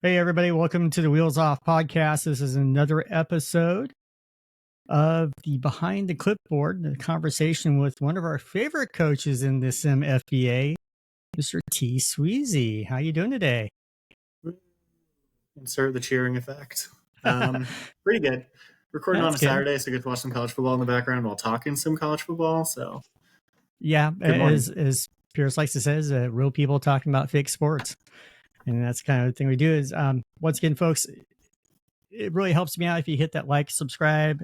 Hey, everybody. Welcome to the Wheels Off podcast. This is another episode of the Behind the Clipboard, the conversation with one of our favorite coaches in the simFBA, Mr. TSweezy. How you doing today? Insert the cheering effect. Pretty good. Recording on That's a good. Saturday, so I get to watch some college football in the background while talking some college football. So, Yeah, good morning. as Pierce likes to say, is real people talking about fake sports. And that's kind of the thing we do is, once again, folks, it really helps me out if you hit that like, subscribe,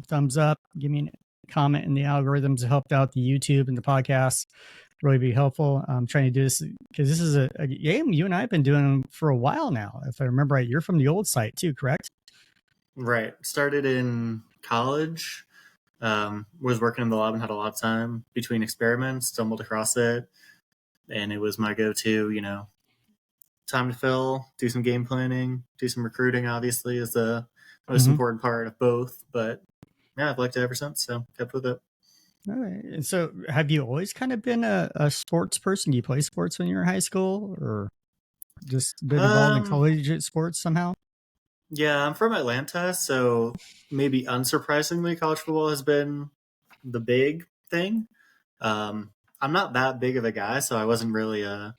thumbs up, give me a comment in the algorithms that helped out the YouTube and the podcast. Really be helpful. I'm trying to do this because this is a game you and I have been doing for a while now. If I remember right, you're from the old site too, correct? Right. Started in college. Was working in the lab and had a lot of time between experiments. Stumbled across it, and it was my go-to. Time to fill, do some game planning, do some recruiting. Obviously, is the most important part of both. But yeah, I've liked it ever since. So kept with it. All right. And so, have you always kind of been a sports person? Do you play sports when you were in high school, or just been involved in Um, collegiate sports somehow? Yeah, I'm from Atlanta, so maybe unsurprisingly, college football has been the big thing. I'm not that big of a guy, so I wasn't really a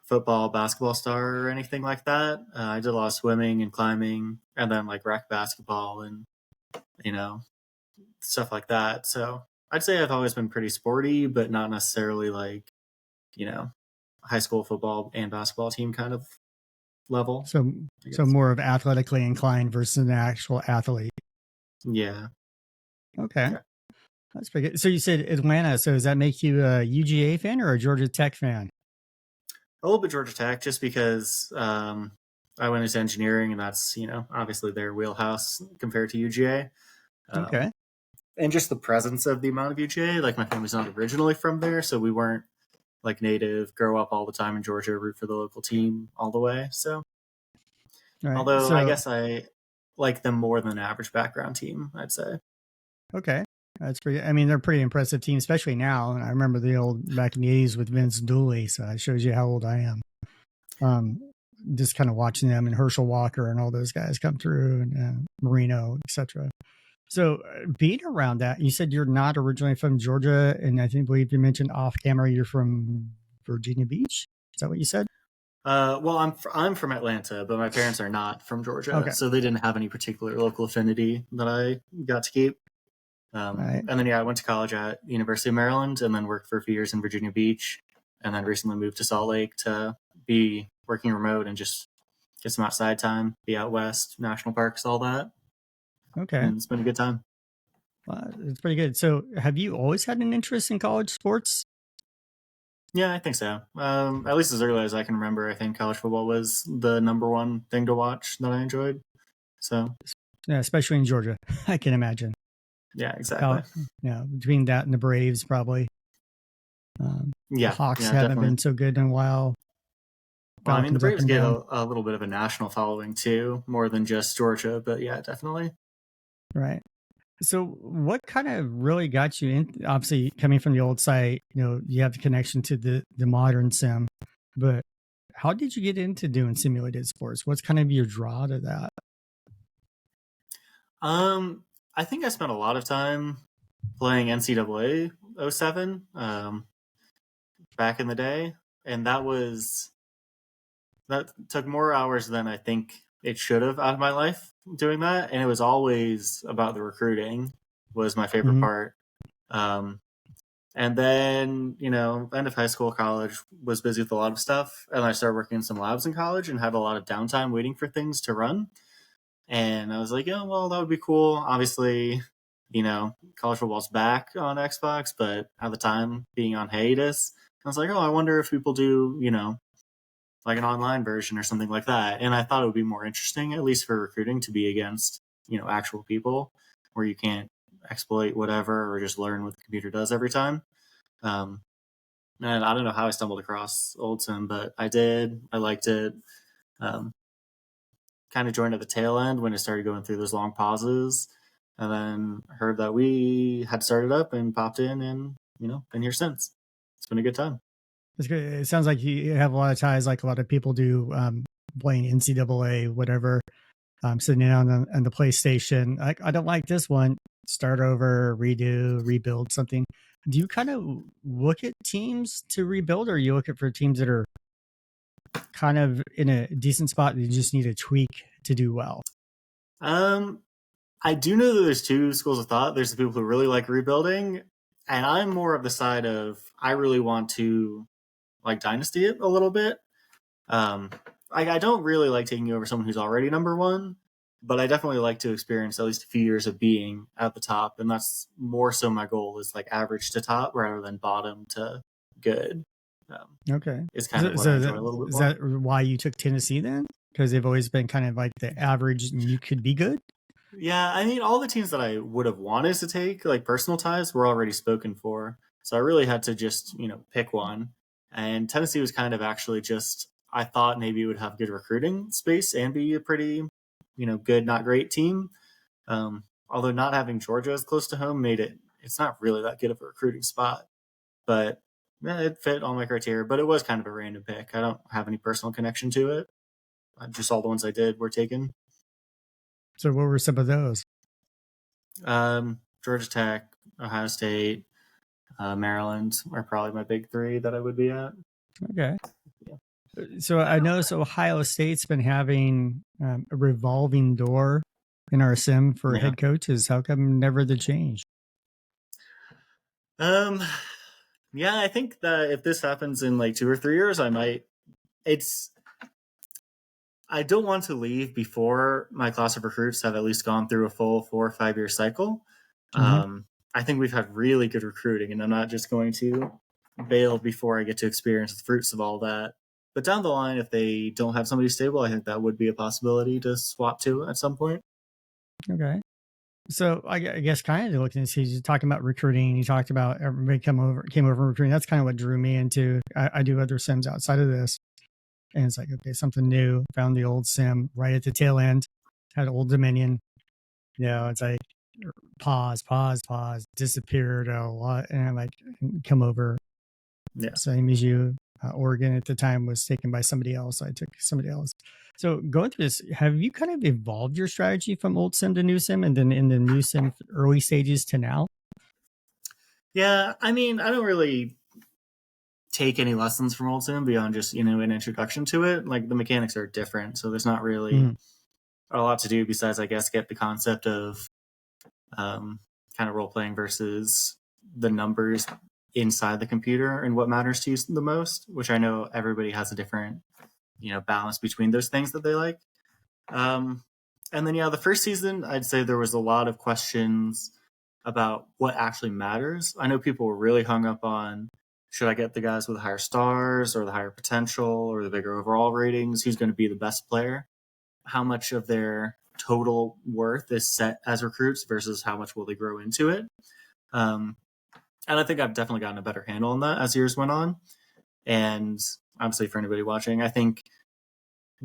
football, basketball star or anything like that. I did a lot of swimming and climbing, and then like rec basketball and you know stuff like that. So I'd say I've always been pretty sporty, but not necessarily like you know high school football and basketball team kind of level. So, I so guess. more of athletically inclined versus an actual athlete. Yeah. Okay. Yeah. That's pretty good. So you said Atlanta. So does that make you a UGA fan or a Georgia Tech fan? A little bit Georgia Tech, just because I went into engineering, and that's obviously their wheelhouse compared to UGA, Okay. and just the presence of the amount of UGA. Like my family's not originally from there, so we weren't like native, grow up all the time in Georgia, root for the local team all the way. So, All right. although I So, guess I like them more than an average background team, I'd say. okay. That's pretty, I mean, they're a pretty impressive team, especially now. And I remember the old back in the 80s with Vince Dooley. So it shows you how old I am. Um, just kind of watching them and Herschel Walker and all those guys come through and Marino, etc. So being around that, you said you're not originally from Georgia. And I think, believe you mentioned off camera, you're from Virginia Beach. Is that what you said? Well, I'm from Atlanta, but my parents are not from Georgia, Okay. so they didn't have any particular local affinity that I got to keep. All right. And then I went to college at University of Maryland, and then worked for a few years in Virginia Beach, and then recently moved to Salt Lake to be working remote and just get some outside time, be out west, national parks, all that, Okay. and it's been a good time. It's pretty good. So have you always had an interest in college sports? Yeah, I think so. At least as early as I can remember, I think college football was the number one thing to watch that I enjoyed. So Yeah, especially in Georgia, I can imagine. yeah, exactly. Between that and the Braves, probably. The Yeah, Hawks yeah, haven't definitely. been so good in a while. Well, I mean, the Falcons up Braves and get down. a little bit of a national following too, more than just Georgia, but yeah, definitely. Right. So what kind of really got you in? Obviously, coming from the old site, you have the connection to the modern sim, but how did you get into doing simulated sports? What's kind of your draw to that? I think I spent a lot of time playing NCAA '07 back in the day, and that took more hours than I think it should have out of my life doing that, and it was always about the recruiting was my favorite Mm-hmm. part. Um, and then end of high school, college was busy with a lot of stuff, and I started working in some labs in college and had a lot of downtime waiting for things to run. And I was like, yeah, well, that would be cool. Obviously, college football's back on Xbox, but at the time being on hiatus, I was like, oh, I wonder if people do, like an online version or something like that. And I thought it would be more interesting, at least for recruiting, to be against, actual people where you can't exploit whatever or just learn what the computer does every time. Um, and I don't know how I stumbled across Old Sim, but I did. I liked it. Um, kind of joined at the tail end when it started going through those long pauses, and then heard that we had started up and popped in, and been here since. It's been a good time. It's good. It sounds like you have a lot of ties, like a lot of people do, playing NCAA, whatever, sitting down on the PlayStation. I don't like this one. Start over, redo, rebuild something. Do you kind of look at teams to rebuild, or you look at for teams that are kind of in a decent spot that you just need a tweak to do well? I do know that there's two schools of thought. There's the people who really like rebuilding, and I'm more of the side of I really want to like dynasty it a little bit. I don't really like taking over someone who's already number one, but I definitely like to experience at least a few years of being at the top, and that's more so my goal is like average to top rather than bottom to good. Okay. Is kind of what I enjoy a little bit Is more. that why you took Tennessee then? Because they've always been kind of like the average and you could be good? Yeah, I mean, all the teams that I would have wanted to take, like personal ties, were already spoken for. So I really had to just, pick one. And Tennessee was kind of actually just, I thought maybe it would have good recruiting space and be a pretty, good, not great team. Although not having Georgia as close to home made it's not really that good of a recruiting spot. But yeah, it fit all my criteria. But it was kind of a random pick. I don't have any personal connection to it. Just all the ones I did were taken. So what were some of those? Georgia Tech, Ohio State, Maryland are probably my big three that I would be at. Okay. Yeah. So I noticed Ohio State's been having a revolving door in our sim for Yeah. head coaches. How come never the change? Yeah, I think that if this happens in like 2 or 3 years, I might. I don't want to leave before my class of recruits have at least gone through a full 4 or 5 year cycle. Mm-hmm. I think we've had really good recruiting, and I'm not just going to bail before I get to experience the fruits of all that. But down the line, if they don't have somebody stable, I think that would be a possibility to swap to at some point. Okay. So I guess kind of looking at this, you're talking about recruiting. You talked about everybody came over recruiting. That's kind of what drew me into. I do other sims outside of this, and it's like, okay, something new. Found the old sim right at the tail end. Had Old Dominion. It's like pause, disappeared a lot, and I'm like, come over. Yeah. Same as you. Oregon at the time was taken by somebody else. I took somebody else. So going through this, have you kind of evolved your strategy from old sim to new sim, and then in the new sim early stages to now? Yeah, I mean, I don't really take any lessons from old sim beyond just an introduction to it. Like the mechanics are different, so there's not really a lot to do besides, I guess, get the concept of kind of role playing versus the numbers inside the computer and what matters to you the most. Which I know everybody has a different balance between those things that they like. And then the first season, I'd say there was a lot of questions about what actually matters. I know people were really hung up on should I get the guys with the higher stars or the higher potential or the bigger overall ratings? Who's going to be the best player? How much of their total worth is set as recruits versus how much will they grow into it? And I think I've definitely gotten a better handle on that as years went on. And obviously, for anybody watching, I think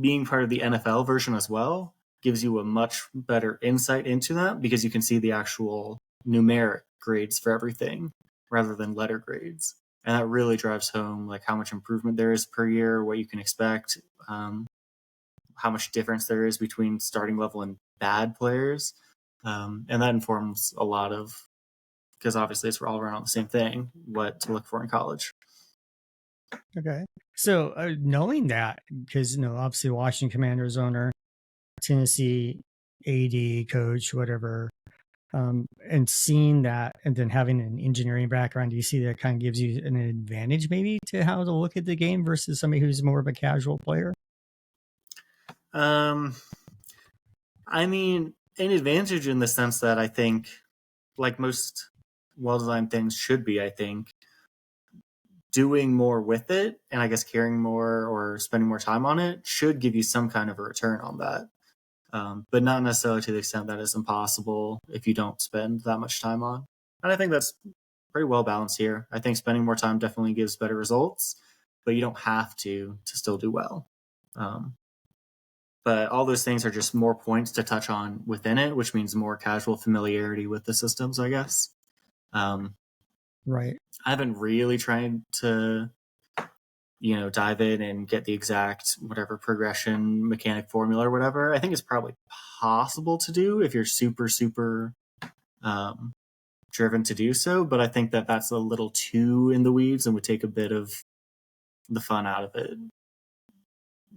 being part of the NFL version as well gives you a much better insight into that because you can see the actual numeric grades for everything rather than letter grades. And that really drives home like how much improvement there is per year, what you can expect, how much difference there is between starting level and bad players. And that informs a lot of, because obviously it's all around the same thing, what to look for in college. Okay. So knowing that, because obviously Washington Commanders owner, Tennessee AD coach, whatever, and seeing that, and then having an engineering background, do you see that kind of gives you an advantage maybe to how to look at the game versus somebody who's more of a casual player? I mean, an advantage in the sense that I think, like most well-designed things should be, I think, doing more with it and I guess caring more or spending more time on it should give you some kind of a return on that. But not necessarily to the extent that it's impossible if you don't spend that much time on. And I think that's pretty well balanced here. I think spending more time definitely gives better results, but you don't have to still do well. But all those things are just more points to touch on within it, which means more casual familiarity with the systems, I guess. Right. I haven't really tried to dive in and get the exact whatever progression mechanic formula or whatever. I think it's probably possible to do if you're super, super driven to do so, but I think that that's a little too in the weeds and would take a bit of the fun out of it.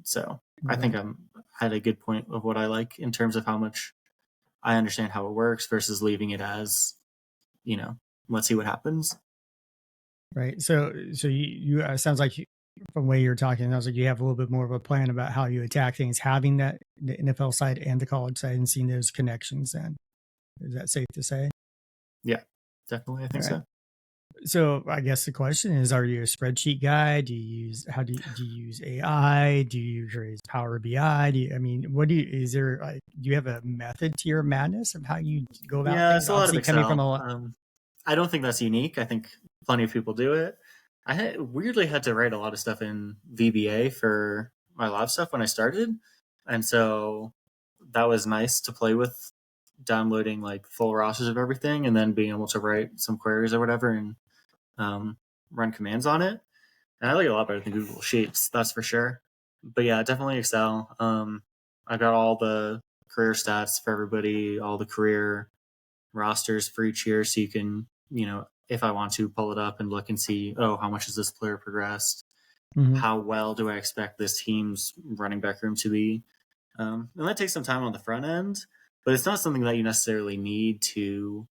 So I think I'm at a good point of what I like in terms of how much I understand how it works versus leaving it as, let's see what happens. Right. So you sounds like from the way you're talking, it sounds like you have a little bit more of a plan about how you attack things, having that the NFL side and the college side, and seeing those connections. Then is that safe to say? Yeah, definitely. I think so. So I guess the question is: are you a spreadsheet guy? Do you use AI? Do you use Power BI? Do you have a method to your madness of how you go about Yeah, things? it's a lot of Obviously, coming from a Excel. I don't think that's unique. I think plenty of people do it. Weirdly had to write a lot of stuff in VBA for my lab stuff when I started, and so that was nice to play with, downloading like full rosters of everything and then being able to write some queries or whatever and run commands on it. And I like it a lot better than Google Sheets, that's for sure. But yeah, definitely Excel. I got all the career stats for everybody, all the career rosters for each year, so you can, if I want to pull it up and look and see, oh, how much has this player progressed? How well do I expect this team's running back room to be? And that takes some time on the front end, but it's not something that you necessarily need to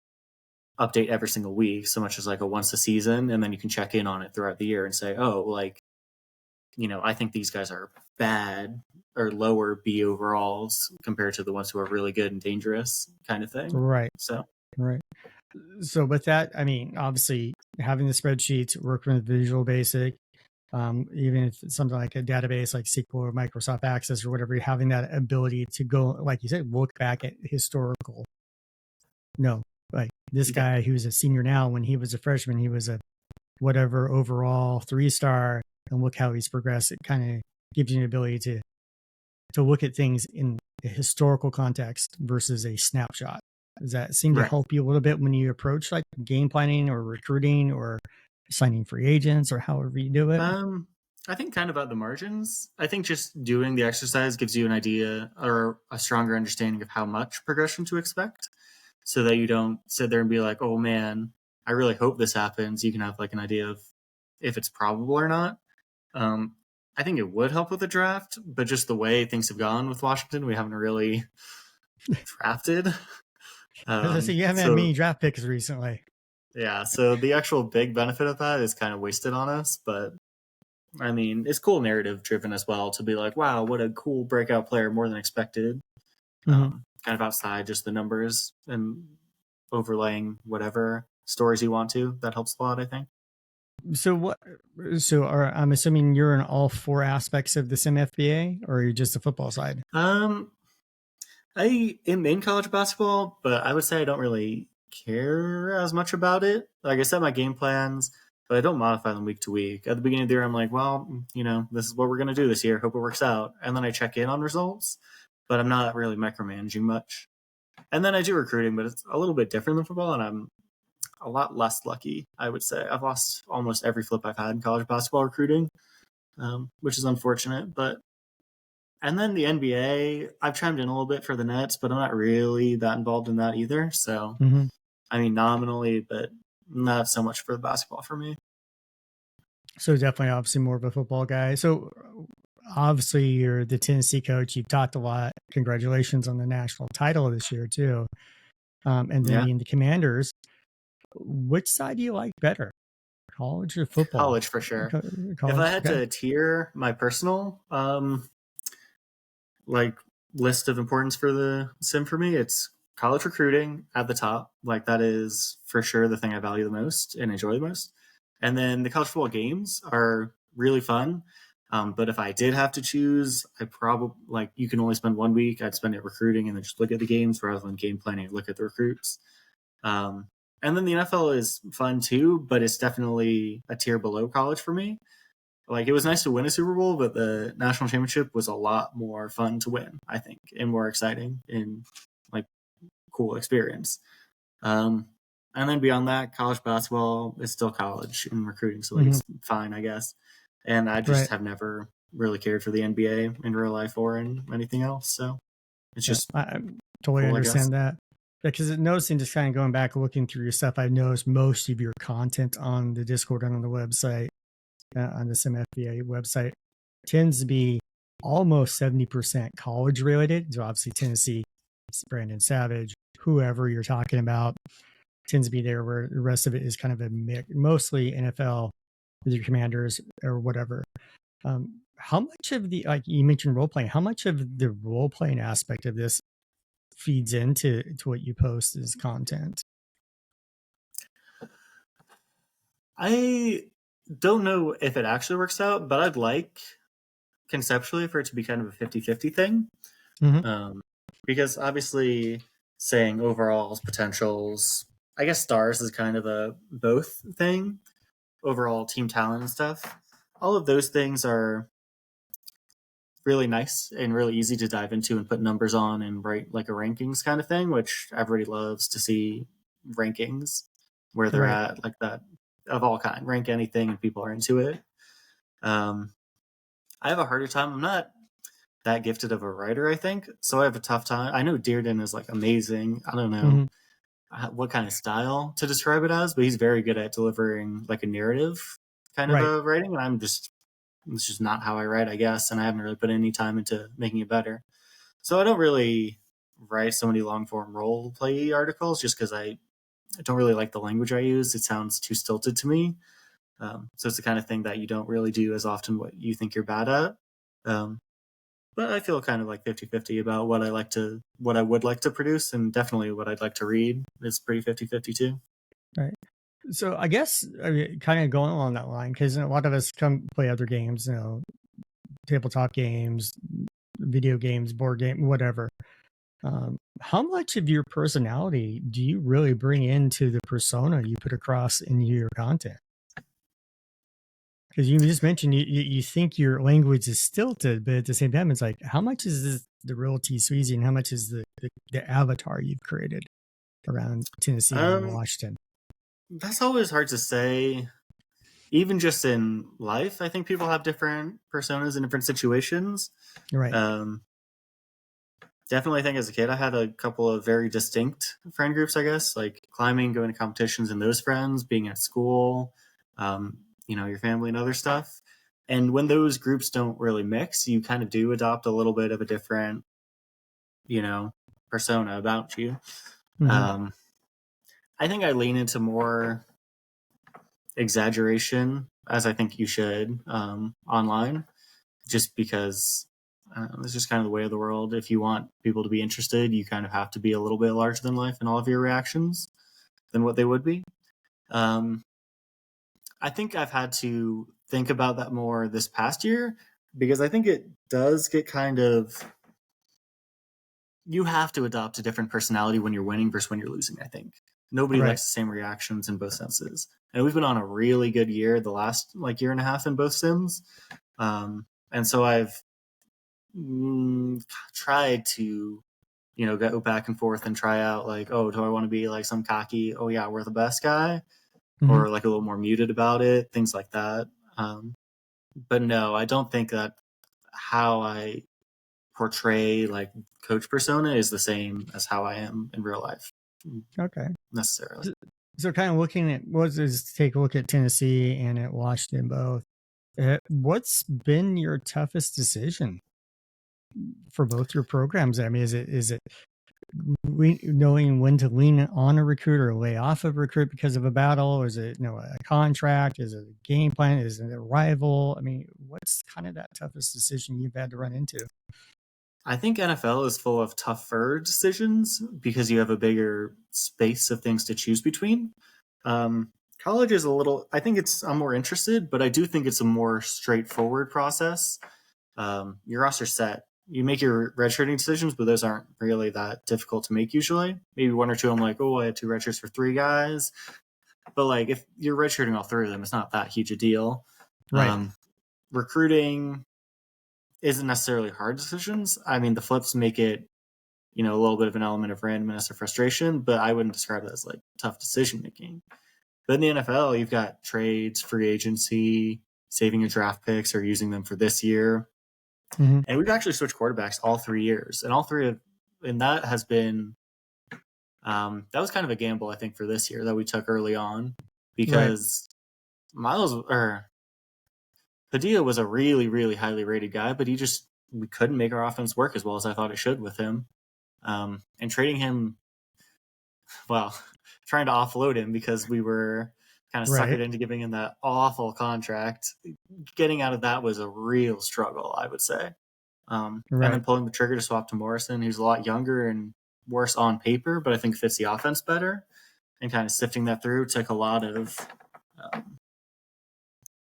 update every single week so much as like a once a season, and then you can check in on it throughout the year and say, oh, I think these guys are bad or lower B overalls compared to the ones who are really good and dangerous, kind of thing. right. So with that, I mean, obviously having the spreadsheets, working with Visual Basic, even if it's something like a database like SQL or Microsoft Access or whatever, having that ability to go, like you said, look back at historical. No, like this guy who's a senior now, when he was a freshman, he was a whatever overall 3-star, and look how he's progressed. It kind of gives you an ability to look at things in a historical context versus a snapshot. Does that seem to help you a little bit when you approach like game planning or recruiting or signing free agents or however you do it? I think kind of at the margins. I think just doing the exercise gives you an idea or a stronger understanding of how much progression to expect, so that you don't sit there and be like, oh man, I really hope this happens. You can have like an idea of if it's probable or not. I think it would help with the draft, but just the way things have gone with Washington, we haven't really drafted. So you haven't had many draft picks recently. Yeah, so the actual big benefit of that is kind of wasted on us, but I mean, it's cool narrative driven as well to be like, wow, what a cool breakout player, more than expected. Kind of outside just the numbers and overlaying whatever stories you want to. That helps a lot, I think. I'm assuming you're in all 4 aspects of the simFBA, or are you just the football side? I am in college basketball, but I would say I don't really care as much about it. Like I set my game plans, but I don't modify them week to week. At the beginning of the year, I'm like, well, this is what we're going to do this year. Hope it works out. And then I check in on results, but I'm not really micromanaging much. And then I do recruiting, but it's a little bit different than football, and I'm a lot less lucky, I would say. I've lost almost every flip I've had in college basketball recruiting, which is unfortunate. And then the NBA, I've chimed in a little bit for the Nets, but I'm not really that involved in that either. So, I mean, nominally, but not so much for the basketball for me. So definitely, obviously, more of a football guy. So obviously, you're the Tennessee coach. You've talked a lot. Congratulations on the national title this year, too. And then being the Commanders. Which side do you like better, college or football? College, for sure. College, if I had to tier my personal list of importance for the sim for me, it's college recruiting at the top. Like that is for sure the thing I value the most and enjoy the most. And then the college football games are really fun. But if I did have to choose, I probably you can only spend 1 week. I'd spend it recruiting and then just look at the games rather than game planning and look at the recruits. And then the NFL is fun too, but it's definitely a tier below college for me. Like it was nice to win a Super Bowl, but the national championship was a lot more fun to win, I think, and more exciting and like cool experience. And then beyond that, college basketball is still college and recruiting, so like it's fine, I guess. and I just Right. have never really cared for the NBA in real life or in anything else. So it's Yeah, just I totally cool, I guess. understand that. Because noticing, just kind of going back looking through your stuff, I've noticed most of your content on the Discord and on the website, on the simFBA website, tends to be almost 70% college related. So obviously Tennessee, Brandon Savage, whoever you're talking about tends to be there, where the rest of it is kind of a mix, mostly NFL with your Commanders or whatever. How much of the, like you mentioned, role playing? How much of the role playing aspect of this feeds into what you post as content? I don't know if it actually works out, but I'd like conceptually for it to be kind of a 50-50 thing. Mm-hmm. Because obviously saying overalls, potentials, I guess stars is kind of a both thing, overall team talent and stuff. All of those things are really nice and really easy to dive into and put numbers on and write like a rankings kind of thing, which everybody loves to see rankings where they're Right. at, like that of all kind. Rank anything and people are into it. Um, I have a harder time. I'm not that gifted of a writer, I think, so I have a tough time. I know Dearden is like amazing. I don't know Mm-hmm. what kind of style to describe it as, but he's very good at delivering like a narrative kind of Right. a writing, and it's just not how I write, I guess, and I haven't really put any time into making it better. So I don't really write so many long form role play articles just because I don't really like the language I use. It sounds too stilted to me. So it's the kind of thing that you don't really do as often what you think you're bad at. Um, but I feel kind of like 50-50 about what I would like to produce, and definitely what I'd like to read is pretty 50-50 too. Right. So I guess, I mean, kind of going along that line, because a lot of us come play other games, tabletop games, video games, board game, whatever. How much of your personality do you really bring into the persona you put across in your content? Because you just mentioned you think your language is stilted, but at the same time, it's like, how much is this the real TSweezy and how much is the avatar you've created around Tennessee and Um, Washington? that's always hard to say. Even just in life, I think people have different personas in different situations. Right. Um, Definitely, I think as a kid, I had a couple of very distinct friend groups. I guess like climbing, going to competitions, and those friends, being at school, um, your family and other stuff. And when those groups don't really mix, you kind of do adopt a little bit of a different, you know, persona about you. Mm-hmm. Um, I think I lean into more exaggeration, as I think you should, online, just because it's just kind of the way of the world. If you want people to be interested, you kind of have to be a little bit larger than life in all of your reactions than what they would be. Um, I think I've had to think about that more this past year because I think it does get kind of, you have to adopt a different personality when you're winning versus when you're losing, I think. Nobody Right. likes the same reactions in both senses. And we've been on a really good year the last like year and a half in both sims. And so I've tried to, go back and forth and try out like, oh, do I want to be like some cocky, oh yeah, we're the best guy, Mm-hmm. or like a little more muted about it, things like that. But no, I don't think that how I portray like coach persona is the same as how I am in real life Okay. necessarily. So kind of looking at take a look at Tennessee and at Washington both. What's been your toughest decision for both your programs? I mean, is it knowing when to lean on a recruit or lay off a recruit because of a battle? Or is it a contract? Is it a game plan? Is it a rival? I mean, what's kind of that toughest decision you've had to run into? I think NFL is full of tougher decisions because you have a bigger space of things to choose between. Um, College is a little. I think I'm more interested, but I do think it's a more straightforward process. Your roster's set. You make your redshirting decisions, but those aren't really that difficult to make usually. Maybe one or two. I'm like, oh, I had two redshirts for three guys, but like if you're redshirting all three of them, it's not that huge a deal. Right. Recruiting isn't necessarily hard decisions. I mean, the flips make it, a little bit of an element of randomness or frustration, but I wouldn't describe it as like tough decision making. But in the NFL, you've got trades, free agency, saving your draft picks or using them for this year. Mm-hmm. And we've actually switched quarterbacks all 3 years, and and that has been that was kind of a gamble, I think, for this year that we took early on, because Padilla was a really, really highly rated guy, but we couldn't make our offense work as well as I thought it should with him. And trading him, well, trying to offload him because we were kind of suckered into giving him that awful contract. Getting out of that was a real struggle, I would say. And then pulling the trigger to swap to Morrison, who's a lot younger and worse on paper, but I think fits the offense better. And kind of sifting that through took a lot of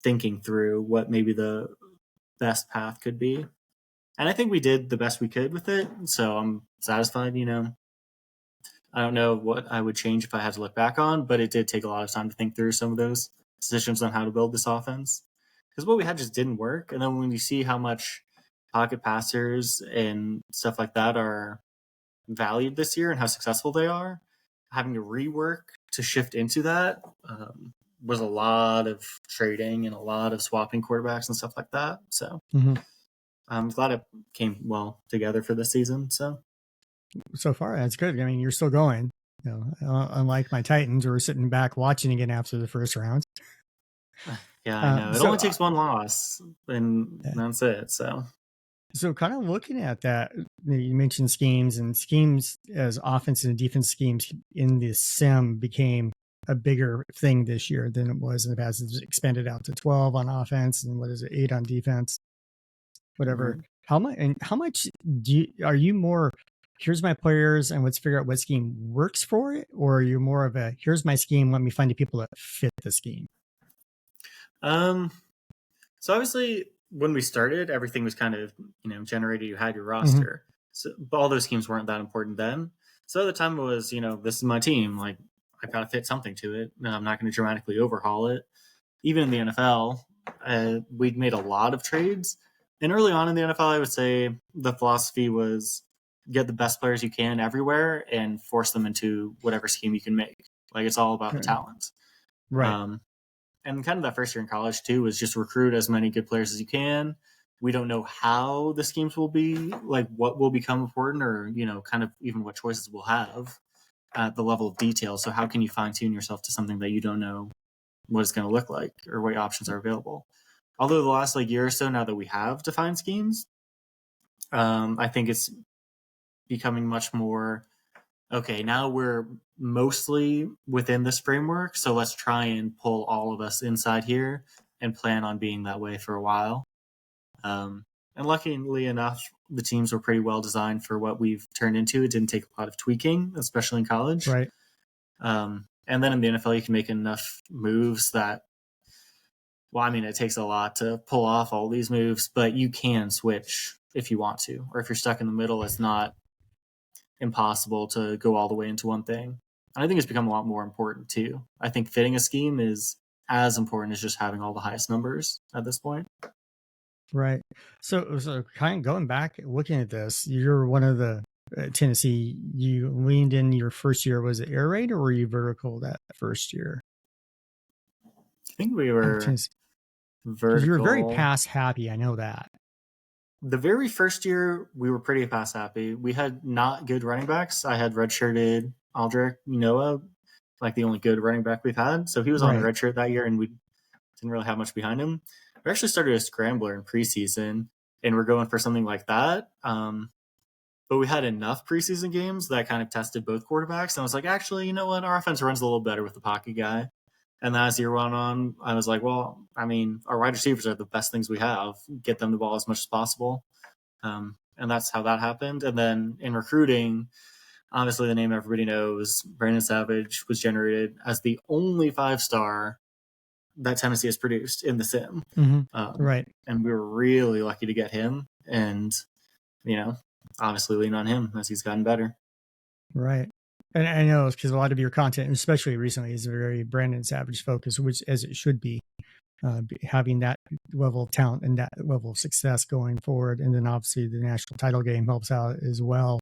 thinking through what maybe the best path could be. And I think we did the best we could with it. So I'm satisfied, I don't know what I would change if I had to look back on, but it did take a lot of time to think through some of those decisions on how to build this offense. Because what we had just didn't work. And then when you see how much pocket passers and stuff like that are valued this year and how successful they are, having to rework to shift into that was a lot of trading and a lot of swapping quarterbacks and stuff like that. So I'm glad it came well together for this season. So far, that's good. I mean, you're still going. Unlike my Titans, who are sitting back watching again after the first round. Yeah, I know. It only takes one loss, and that's it. So kind of looking at that, you mentioned schemes as offense and defense schemes in the sim became a bigger thing this year than it was in the past. It's expanded out to 12 on offense and 8 on defense, whatever. Mm-hmm. How much are you more, here's my players and let's figure out what scheme works for it? Or are you more of a, here's my scheme, let me find the people that fit the scheme? So obviously when we started, everything was kind of, generated, you had your roster. So all those schemes weren't that important then. So at the time it was, this is my team. Like, I've got to fit something to it. I'm not going to dramatically overhaul it. Even in the NFL, we'd made a lot of trades. And early on in the NFL, I would say the philosophy was get the best players you can everywhere and force them into whatever scheme you can make. Like, it's all about the talent. Right. And kind of that first year in college, too, was just recruit as many good players as you can. We don't know how the schemes will be, like what will become important or, kind of even what choices we'll have at the level of detail. So how can you fine tune yourself to something that you don't know what it's going to look like or what options are available? Although the last year or so, now that we have defined schemes, I think it's becoming much more, okay, now we're mostly within this framework. So let's try and pull all of us inside here and plan on being that way for a while. And luckily enough, the teams were pretty well designed for what we've turned into. It didn't take a lot of tweaking, especially in college. Right. And then in the NFL, you can make enough moves that, it takes a lot to pull off all these moves, but you can switch if you want to. Or if you're stuck in the middle, it's not impossible to go all the way into one thing. And I think it's become a lot more important, too. I think fitting a scheme is as important as just having all the highest numbers at this point. Right. So kind of going back, looking at this, you're one of the Tennessee, you leaned in your first year. Was it air raid or were you vertical that first year? I think we were vertical. You were very pass happy. I know that. The very first year, we were pretty pass happy. We had not good running backs. I had redshirted Aldrich Noah, like the only good running back we've had. So he was on a redshirt that year, and we didn't really have much behind him. We actually started a scrambler in preseason, and we're going for something like that. But we had enough preseason games that kind of tested both quarterbacks. And I was like, actually, you know what? Our offense runs a little better with the pocket guy. And then as the year went on, I was like, well, our wide receivers are the best things we have. Get them the ball as much as possible. And that's how that happened. And then in recruiting, obviously the name everybody knows, Brandon Savage, was generated as the only 5-star that Tennessee has produced in the sim. Right. And we were really lucky to get him and, obviously lean on him as he's gotten better. Right. And I know because a lot of your content, especially recently, is very Brandon Savage focused, which as it should be, having that level of talent and that level of success going forward. And then obviously the national title game helps out as well.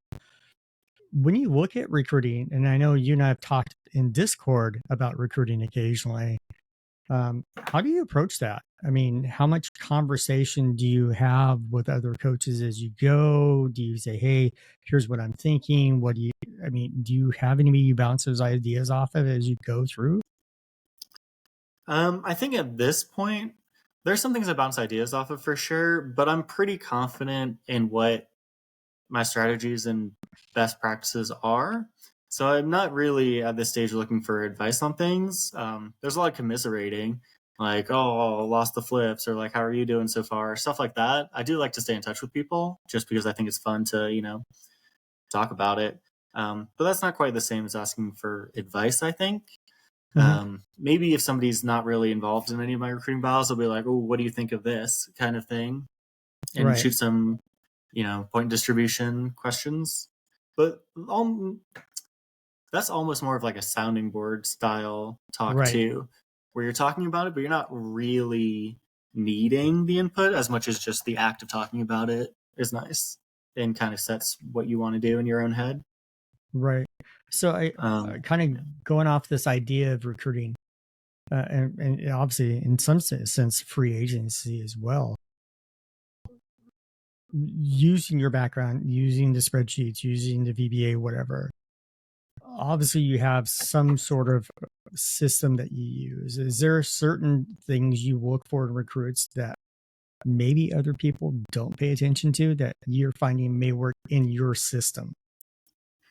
When you look at recruiting, and I know you and I have talked in Discord about recruiting occasionally, How do you approach that? I mean, how much conversation do you have with other coaches as you go? Do you say, "Hey, here's what I'm thinking"? What do you? I mean, do you have anybody you bounce those ideas off of as you go through? I think at this point, there's some things I bounce ideas off of for sure, but I'm pretty confident in what my strategies and best practices are. So I'm not really at this stage looking for advice on things. There's a lot of commiserating, like, oh, lost the flips, or like, how are you doing so far? Stuff like that. I do like to stay in touch with people just because I think it's fun to, talk about it. But that's not quite the same as asking for advice, I think. Hmm. Maybe if somebody's not really involved in any of my recruiting battles, they'll be like, oh, what do you think of this kind of thing? And Right, shoot some, point distribution questions. But that's almost more of like a sounding board style talk right, too, where you're talking about it, but you're not really needing the input as much as just the act of talking about it is nice and kind of sets what you want to do in your own head. right. So I kind Yeah. of going off this idea of recruiting, and obviously in some sense free agency as well. Using your background, using the spreadsheets, using the VBA, whatever. Obviously, you have some sort of system that you use. Is there certain things you look for in recruits that maybe other people don't pay attention to that you're finding may work in your system?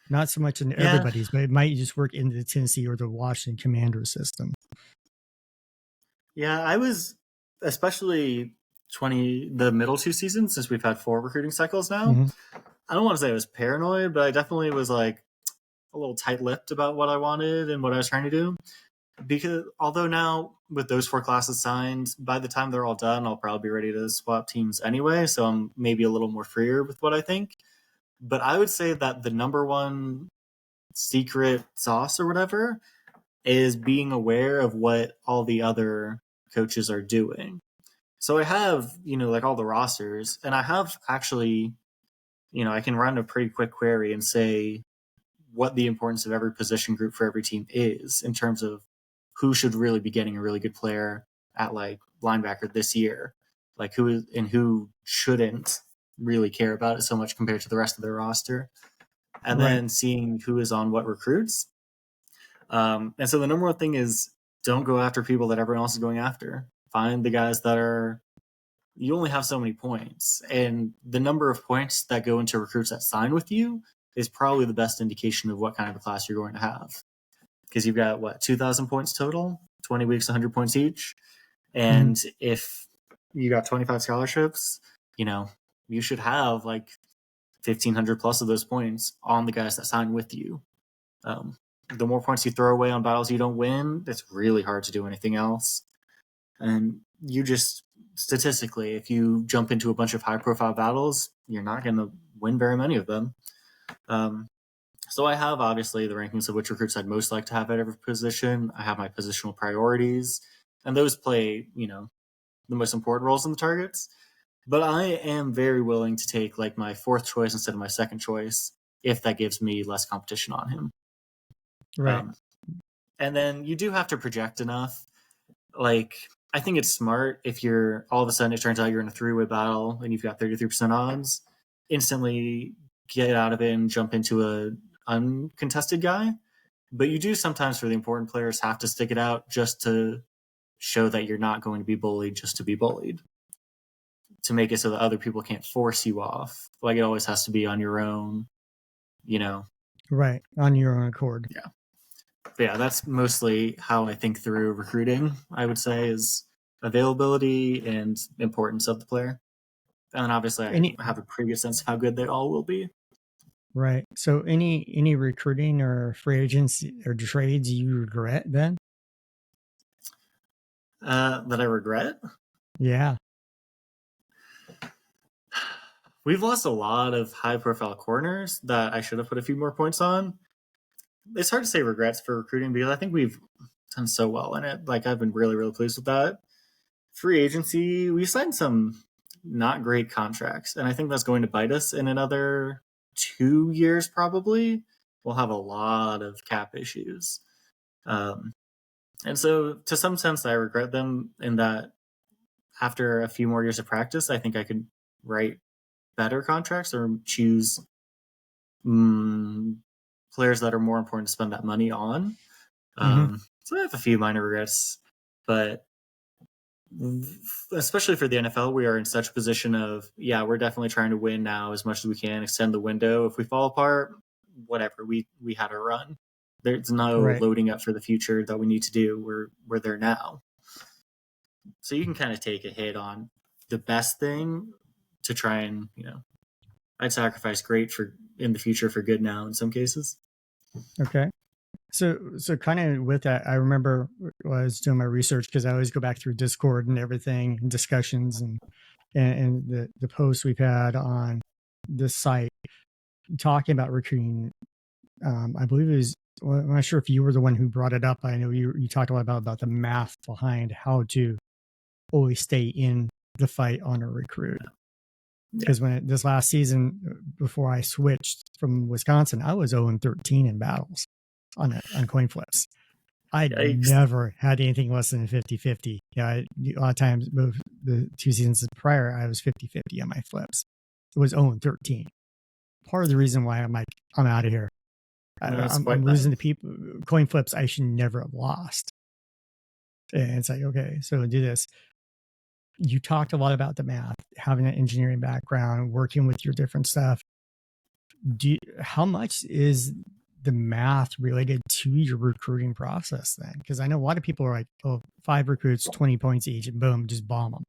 Not so much in Yeah. everybody's, but it might just work in the Tennessee or the Washington Commander system. Yeah. I was especially the middle two seasons, since we've had 4 recruiting cycles now. Hmm. I don't want to say I was paranoid, but I definitely was like a little tight lipped about what I wanted and what I was trying to do. Because although now with those 4 classes signed, by the time they're all done, I'll probably be ready to swap teams anyway. So I'm maybe a little more freer with what I think. But I would say that the number one secret sauce or whatever is being aware of what all the other coaches are doing. So I have, like all the rosters, and I have actually, I can run a pretty quick query and say what the importance of every position group for every team is in terms of who should really be getting a really good player at like linebacker this year, like who is and who shouldn't really care about it so much compared to the rest of their roster, and Right, then seeing who is on what recruits. And so the number one thing is don't go after people that everyone else is going after. Find the guys that are you only have so many points, and the number of points that go into recruits that sign with you is probably the best indication of what kind of a class you're going to have, because you've got what 2,000 points total, 20 weeks, 100 points each, hmm, and if you got 25 scholarships, you know you should have like 1,500 plus of those points on the guys that sign with you. Um, the more points you throw away on battles you don't win, it's really hard to do anything else. And you just statistically, if you jump into a bunch of high profile battles, you're not going to win very many of them. Um, so I have obviously the rankings of which recruits I'd most like to have at every position. I have my positional priorities, and those play, the most important roles in the targets. But I am very willing to take like my 4th choice instead of my 2nd choice if that gives me less competition on him. right, Um, and then you do have to project enough. Like, I think it's smart if you're all of a sudden it turns out you're in a 3-way battle and you've got 33% odds, instantly get out of it and jump into a uncontested guy. But you do sometimes for the important players have to stick it out just to show that you're not going to be bullied just to be bullied, to make it so that other people can't force you off. Like it always has to be on your own, you know. right. On your own accord. Yeah. But yeah, that's mostly how I think through recruiting, I would say, is availability and importance of the player. And then obviously I Any have a pretty good sense of how good they all will be. right. So any recruiting or free agency or trades you regret then? That I regret. Yeah. We've lost a lot of high profile corners that I should have put a few more points on. It's hard to say regrets for recruiting because I think we've done so well in it. Like I've been really, really pleased with that. Free agency, we signed some not great contracts, and I think that's going to bite us in another 2 years probably. We'll have a lot of cap issues. Um, And so, to some sense, I regret them in that after a few more years of practice, I think I could write better contracts or choose players that are more important to spend that money on. So I have a few minor regrets, but especially for the NFL, we are in such a position of, yeah, we're definitely trying to win now as much as we can, extend the window. If we fall apart, whatever, we had our run. There's no Right. loading up for the future that we need to do. We're there now. So you can kind of take a hit on the best thing to try and, I'd sacrifice great for in the future for good now in some cases. Okay. So kind of with that, I remember when I was doing my research, because I always go back through Discord and everything, and discussions and the posts we've had on this site talking about recruiting. I believe it was, well, I'm not sure if you were the one who brought it up. I know you talked a lot about the math behind how to always stay in the fight on a recruit. Because when this last season, before I switched from Wisconsin, I was 0-13 in battles on coin flips. I never had anything less than 50-50. Yeah, a lot of times, both the 2 seasons prior, I was 50-50 on my flips. It was 0-13. Part of the reason why I'm like, I'm out of here. I'm losing to people. Coin flips I should never have lost. And it's like, okay, so do this. You talked a lot about the math, having an engineering background, working with your different stuff. How much is the math related to your recruiting process then? Because I know a lot of people are like, oh, 5 recruits, 20 points each, and boom, just bomb them.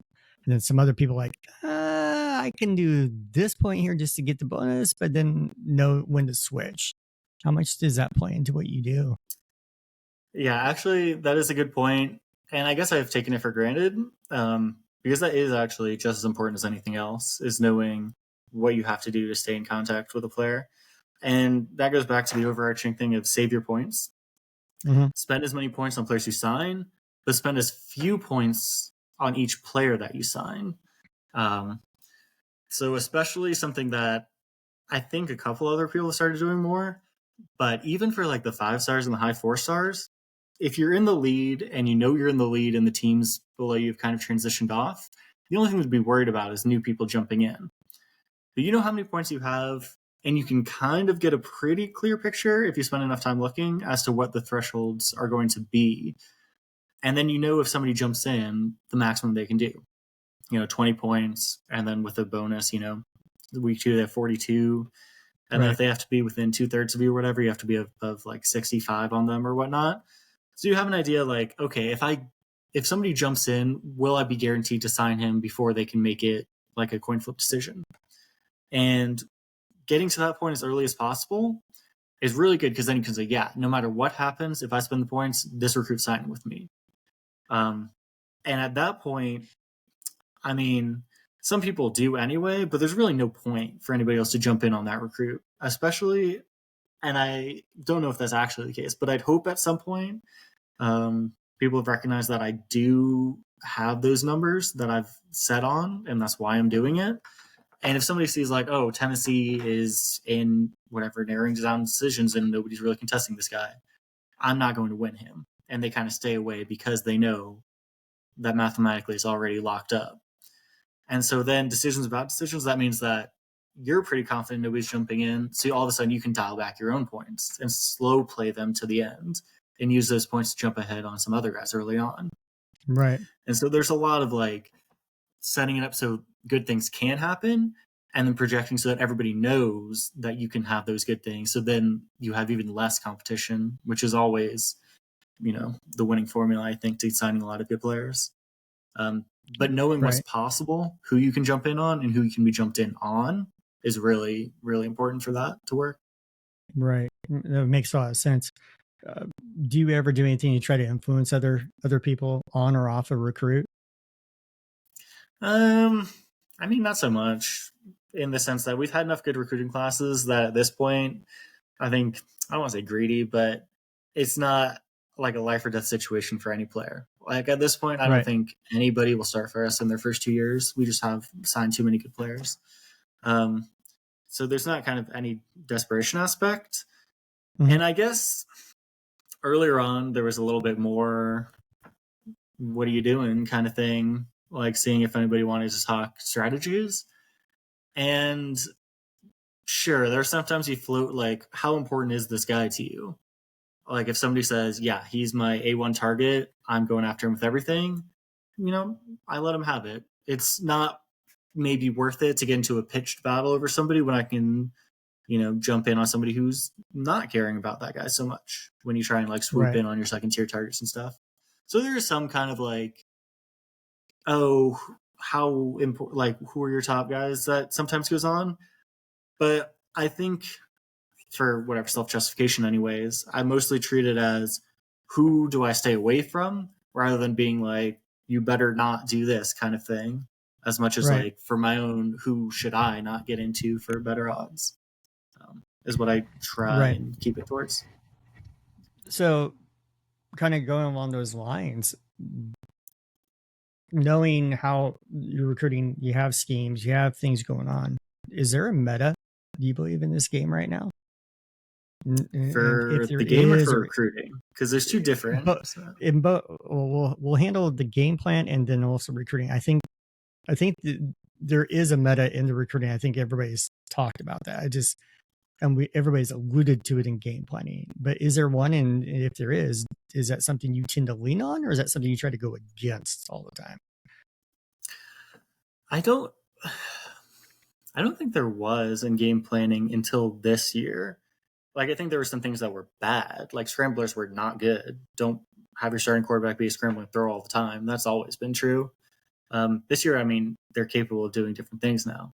And then some other people are like, I can do this point here just to get the bonus, but then know when to switch. How much does that play into what you do? Yeah, actually, that is a good point. And I guess I've taken it for granted, because that is actually just as important as anything else, is knowing what you have to do to stay in contact with a player. And that goes back to the overarching thing of save your points. Spend as many points on players you sign, but spend as few points on each player that you sign. So especially something that I think a couple other people have started doing more, but even for like the 5 stars and the high 4 stars, if you're in the lead and you know you're in the lead and the teams below you have kind of transitioned off, the only thing to be worried about is new people jumping in. But you know how many points you have, and you can kind of get a pretty clear picture if you spend enough time looking as to what the thresholds are going to be. And then you know if somebody jumps in, the maximum they can do. 20 points, and then with a bonus, week 2 they have 42. And then if they have to be within 2/3 of you or whatever, you have to be of like 65 on them or whatnot. So you have an idea like, okay, if somebody jumps in, will I be guaranteed to sign him before they can make it like a coin flip decision? And getting to that point as early as possible is really good, because then you can say, yeah, no matter what happens, if I spend the points, this recruit's signing with me. And at that point, I mean, some people do anyway, but there's really no point for anybody else to jump in on that recruit, especially, and I don't know if that's actually the case, but I'd hope at some point people have recognized that I do have those numbers that I've set on, and that's why I'm doing it. And if somebody sees like, oh, Tennessee is in whatever narrowing down decisions and nobody's really contesting this guy, I'm not going to win him. And they kind of stay away because they know that mathematically it's already locked up. And so then decisions about decisions, that means that you're pretty confident nobody's jumping in. So all of a sudden you can dial back your own points and slow play them to the end and use those points to jump ahead on some other guys early on. Right. And so there's a lot of like setting it up so good things can happen, and then projecting so that everybody knows that you can have those good things. So then you have even less competition, which is always, the winning formula, I think, to signing a lot of good players. But knowing what's possible, who you can jump in on and who you can be jumped in on is really, really important for that to work. Right. That makes a lot of sense. Do you ever do anything to try to influence other people on or off a recruit? I mean, not so much, in the sense that we've had enough good recruiting classes that at this point, I think, I don't want to say greedy, but it's not like a life or death situation for any player. Like at this point, I don't think anybody will start for us in their first 2 years. We just have signed too many good players. So there's not kind of any desperation aspect. And I guess earlier on, there was a little bit more, what are you doing kind of thing, like seeing if anybody wanted to talk strategies. And sure, there's sometimes you float like, how important is this guy to you? Like if somebody says, yeah, he's my A1 target, I'm going after him with everything, I let him have it. It's not maybe worth it to get into a pitched battle over somebody when I can, jump in on somebody who's not caring about that guy so much when you try and like swoop Right. in on your second tier targets and stuff. So there's some kind of like, oh, how important, like who are your top guys that sometimes goes on. But I think for whatever self-justification anyways, I mostly treat it as who do I stay away from rather than being like, you better not do this kind of thing, as much as Right. like for my own, who should I not get into for better odds, is what I try Right. and keep it towards. So kind of going along those lines, knowing how you're recruiting, you have schemes, you have things going on. Is there a meta? Do you believe in this game right now? And if For there the game or is, for or recruiting? Because there's two different. but in both, we'll handle the game plan and then also recruiting. I think there is a meta in the recruiting. I think everybody's talked about that. Everybody's alluded to it in game planning. But is there one? And if there is that something you tend to lean on, or is that something you try to go against all the time? I don't think there was in game planning until this year. Like I think there were some things that were bad. Like scramblers were not good. Don't have your starting quarterback be a scrambling throw all the time. That's always been true. This year, I mean, they're capable of doing different things now.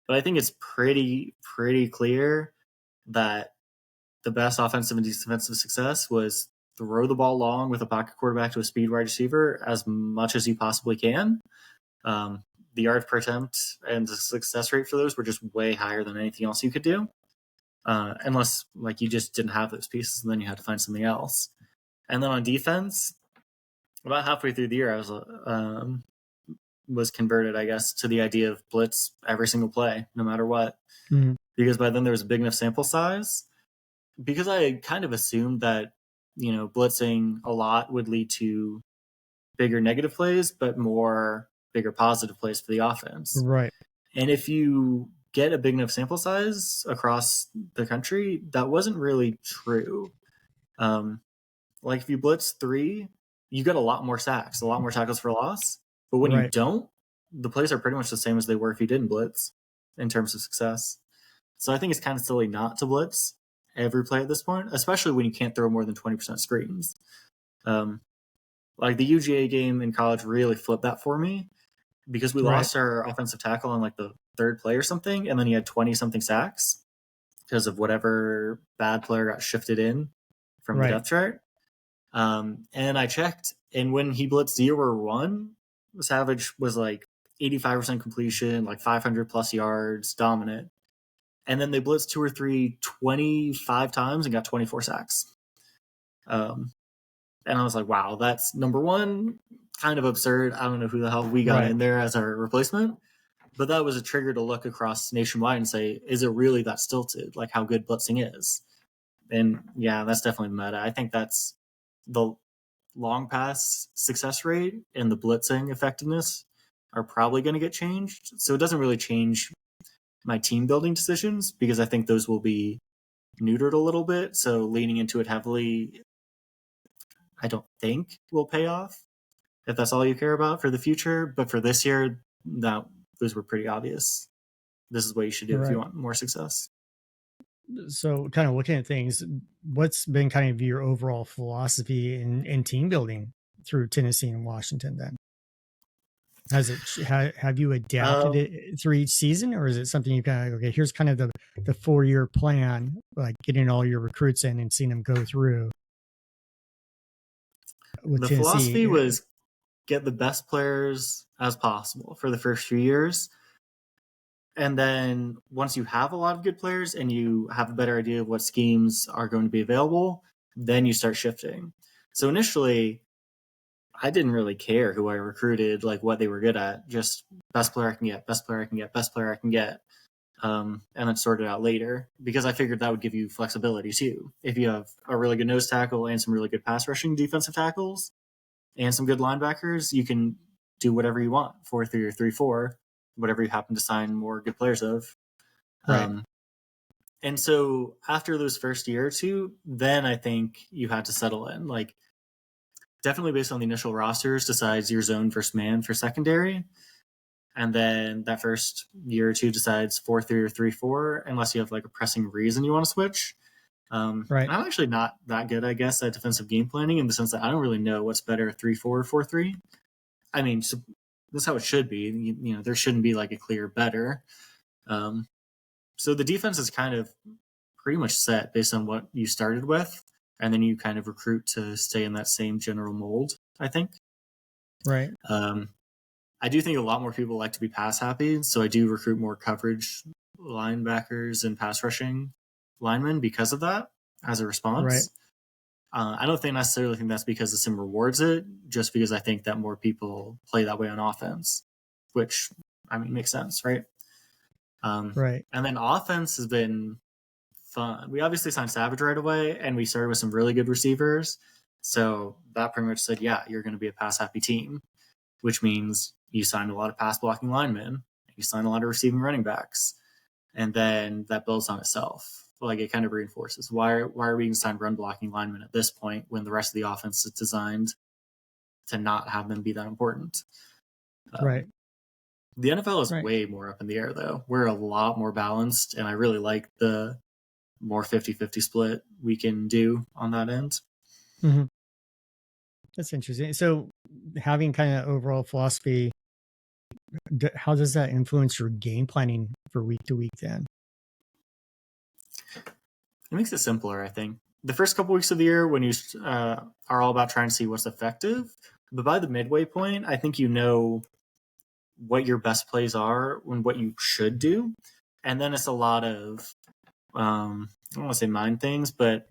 But I think it's pretty clear that the best offensive and defensive success was throw the ball long with a pocket quarterback to a speed wide receiver as much as you possibly can. The yard per attempt and the success rate for those were just way higher than anything else you could do. Unless like you just didn't have those pieces and then you had to find something else. And then on defense, about halfway through the year, I was converted, I guess, to the idea of blitz every single play, no matter what. Mm-hmm. Because by then there was a big enough sample size. Because I kind of assumed that, blitzing a lot would lead to bigger negative plays, but more bigger positive plays for the offense. Right. And if you get a big enough sample size across the country, that wasn't really true. Like if you blitz 3, you get a lot more sacks, a lot more tackles for loss. But when you don't, the plays are pretty much the same as they were if you didn't blitz in terms of success. So I think it's kind of silly not to blitz every play at this point, especially when you can't throw more than 20% screens. Like the UGA game in college really flipped that for me because we lost our offensive tackle on like the third play or something, and then he had 20-something sacks because of whatever bad player got shifted in from the depth chart. And I checked, and when he blitzed 0 or 1, Savage was like 85% completion, like 500 plus yards, dominant. And then they blitzed 2 or 3 25 times and got 24 sacks. And I was like, wow, that's number one, kind of absurd. I don't know who the hell we got in there as our replacement. But that was a trigger to look across nationwide and say, is it really that stilted? Like how good blitzing is? And yeah, that's definitely meta. I think that's the long pass success rate and the blitzing effectiveness are probably going to get changed. So it doesn't really change my team building decisions because I think those will be neutered a little bit. So leaning into it heavily, I don't think will pay off if that's all you care about for the future. But for this year, those were pretty obvious. This is what you should do if you want more success. So kind of looking at things, what's been kind of your overall philosophy in team building through Tennessee and Washington then? Have you adapted it through each season, or is it something you kind of, okay, here's kind of the 4-year plan, like getting all your recruits in and seeing them go through? With the Tennessee, philosophy was get the best players as possible for the first few years. And then once you have a lot of good players and you have a better idea of what schemes are going to be available, then you start shifting. So initially, I didn't really care who I recruited, like what they were good at, just best player I can get, best player I can get, best player I can get. and then sort it out later, because I figured that would give you flexibility too. If you have a really good nose tackle and some really good pass rushing defensive tackles and some good linebackers, you can do whatever you want, 4-3 or 3-4, whatever you happen to sign more good players of. Right. And so after those first year or two, then I think you had to settle in. Like, definitely based on the initial rosters, decides your zone versus man for secondary. And then that first year or two decides 4-3 or 3-4, unless you have like a pressing reason you want to switch. Right. I'm actually not that good, I guess, at defensive game planning, in the sense that I don't really know what's better, 3-4 or 4-3. I mean, so that's how it should be. You know, there shouldn't be like a clear better. So the defense is kind of pretty much set based on what you started with, and then you kind of recruit to stay in that same general mold, I think. Right. I do think a lot more people like to be pass happy, so I do recruit more coverage linebackers and pass rushing linemen because of that as a response. Right. I don't necessarily think that's because the sim rewards it, just because I think that more people play that way on offense, which, I mean, makes sense, right? Right. And then offense has been fun. We obviously signed Savage right away, and we started with some really good receivers. So that pretty much said, yeah, you're going to be a pass happy team, which means you signed a lot of pass blocking linemen, you signed a lot of receiving running backs, and then that builds on itself. Like, it kind of reinforces why are we going to sign run blocking linemen at this point when the rest of the offense is designed to not have them be that important. Right. The NFL is Right. way more up in the air, though. We're a lot more balanced, and I really like the more 50-50 split we can do on that end. Mm-hmm. That's interesting. So having kind of overall philosophy, how does that influence your game planning for week to week then? It makes it simpler, I think. The first couple weeks of the year, when you are all about trying to see what's effective, but by the midway point, I think you know what your best plays are and what you should do. And then it's a lot of, I don't want to say mind things, but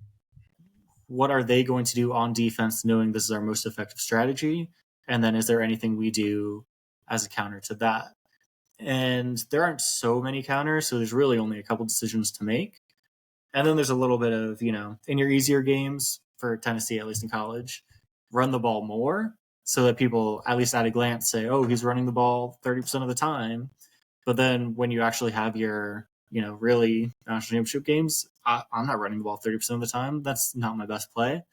what are they going to do on defense, knowing this is our most effective strategy? And then is there anything we do as a counter to that? And there aren't so many counters, so there's really only a couple decisions to make. And then there's a little bit of, in your easier games, for Tennessee, at least in college, run the ball more, so that people, at least at a glance, say, oh, he's running the ball 30% of the time. But then when you actually have your, really national championship games, I'm not running the ball 30% of the time. That's not my best play.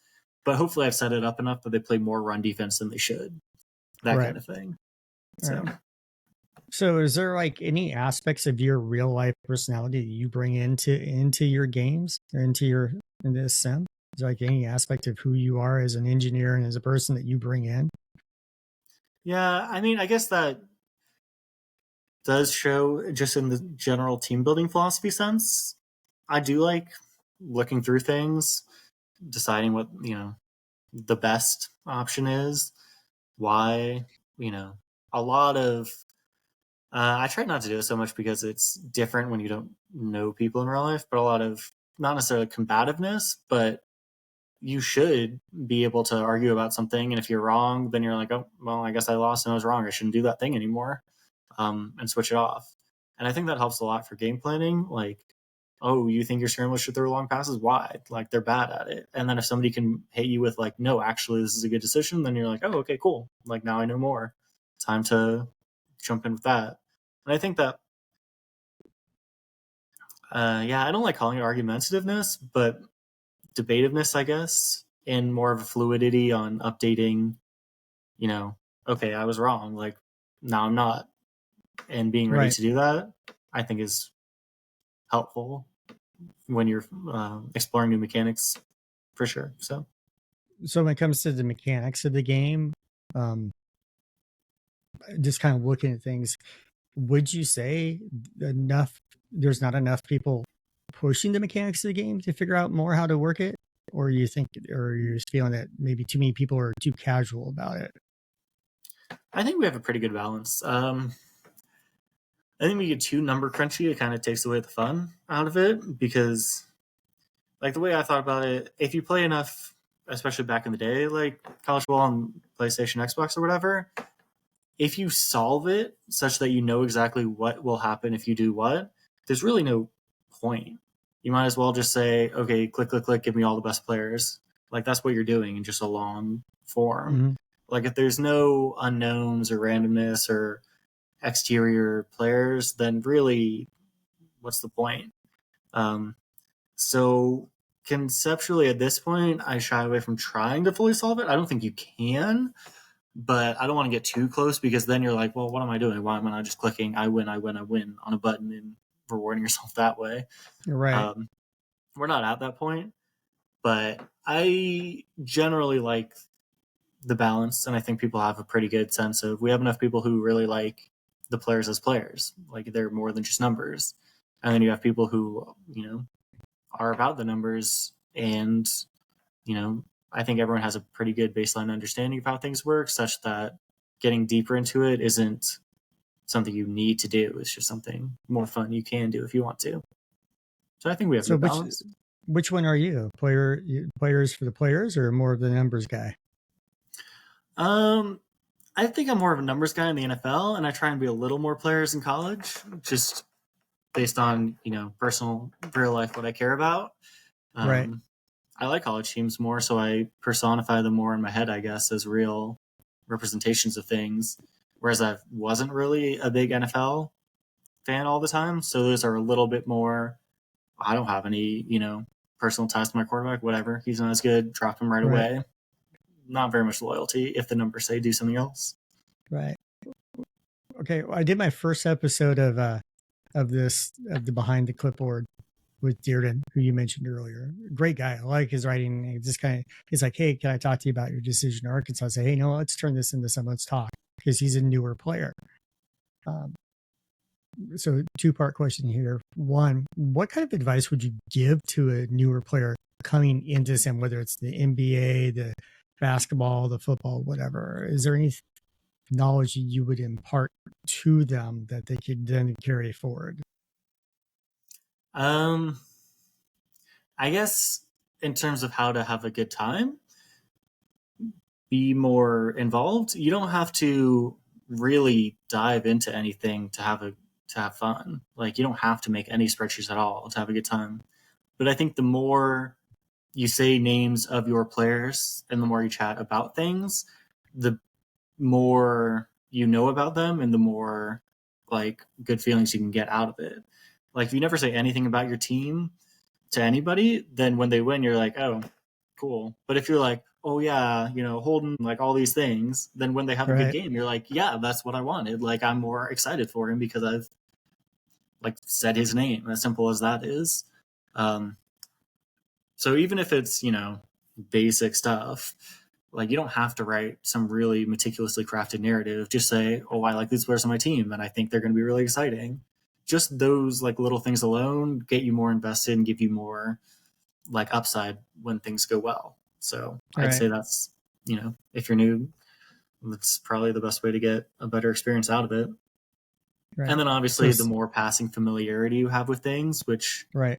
But hopefully I've set it up enough that they play more run defense than they should. That Right. kind of thing. Right. So is there like any aspects of your real life personality that you bring into your games or into this sim? Is there like any aspect of who you are as an engineer and as a person that you bring in? Yeah, I mean, I guess that does show just in the general team building philosophy sense. I do like looking through things, deciding what, the best option is, why, a lot of, I try not to do it so much because it's different when you don't know people in real life, but a lot of, not necessarily combativeness, but you should be able to argue about something. And if you're wrong, then you're like, oh, well, I guess I lost and I was wrong. I shouldn't do that thing anymore, and switch it off. And I think that helps a lot for game planning. Like, oh, you think your scramblers should throw long passes? Why? Like, they're bad at it. And then if somebody can hit you with like, no, actually, this is a good decision, then you're like, oh, okay, cool. Like, now I know more. Time to jump in with that. And I think that, I don't like calling it argumentativeness, but debativeness, I guess, and more of a fluidity on updating, okay, I was wrong. Like, now I'm not. And being ready to do that, I think, is helpful when you're exploring new mechanics, for sure. So when it comes to the mechanics of the game, just kind of looking at things, would you say there's not enough people pushing the mechanics of the game to figure out more how to work it? Or you're just feeling that maybe too many people are too casual about it? I think we have a pretty good balance. I think we get too number crunchy. It kind of takes away the fun out of it, because, like, the way I thought about it, if you play enough, especially back in the day, like college football on PlayStation, Xbox, or whatever, if you solve it such that you know exactly what will happen if you do what, there's really no point. You might as well just say, okay, click, click, click, give me all the best players. Like that's what you're doing in just a long form. Mm-hmm. Like if there's no unknowns or randomness or exterior players, then really, what's the point? Um, so conceptually, at this point, I shy away from trying to fully solve it. I don't think you can, but I don't want to get too close because then you're like, well, what am I doing? Why am I not just clicking I win, I win, I win on a button and rewarding yourself that way? Right. We're not at that point, but I generally like the balance, and I think people have a pretty good sense of. We have enough people who really like the players as players, like they're more than just numbers, and then you have people who are about the numbers, and I think everyone has a pretty good baseline understanding of how things work, such that getting deeper into it isn't something you need to do. It's just something more fun you can do if you want to. So I think we have So good balance. which one are you? Players for the players, or more of the numbers guy? I think I'm more of a numbers guy in the NFL, and I try and be a little more players in college, just based on personal, real life, what I care about. Right. I like college teams more, so I personify them more in my head, I guess, as real representations of things. Whereas I wasn't really a big NFL fan all the time, so those are a little bit more. I don't have any, personal ties to my quarterback. Whatever, he's not as good. Drop him right Right. away. Not very much loyalty if the numbers say do something else. Right. Okay. Well, I did my first episode of the Behind the Clipboard with Dearden, who you mentioned earlier. Great guy. I like his writing. He's like, hey, can I talk to you about your decision to Arkansas? I say, hey, no, let's turn this into something. Let's talk, because he's a newer player. So 2-part question here. One, what kind of advice would you give to a newer player coming into SIM, whether it's the NBA, the basketball, the football, whatever? Is there any knowledge you would impart to them that they could then carry forward? I guess in terms of how to have a good time, be more involved. You don't have to really dive into anything to have fun. Like you don't have to make any spreadsheets at all to have a good time. But I think the more you say names of your players and the more you chat about things, the more you know about them and the more like good feelings you can get out of it. Like if you never say anything about your team to anybody, then when they win, you're like, oh, cool. But if you're like, oh yeah, Holden, like all these things, then when they have a good Right. game, you're like, yeah, that's what I wanted. Like I'm more excited for him because I've like said his name. As simple as that is. Um, so even if it's basic stuff, like you don't have to write some really meticulously crafted narrative. Just say, oh, I like these players on my team, and I think they're going to be really exciting. Just those like little things alone get you more invested and give you more like upside when things go well. So I'd Right. say that's if you're new, that's probably the best way to get a better experience out of it. Right. And then obviously the more passing familiarity you have with things, which right.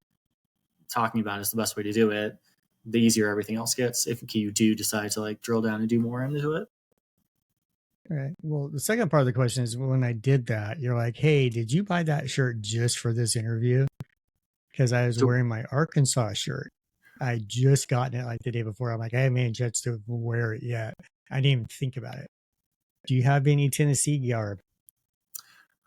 talking about is the best way to do it, the easier everything else gets if you do decide to like drill down and do more into it. Right. Well, the second part of the question is, when I did that, you're like, hey, did you buy that shirt just for this interview? Because I was So wearing my Arkansas shirt. I just gotten it like the day before. I'm like, I haven't had a chance to wear it yet. I didn't even think about it. Do you have any Tennessee garb?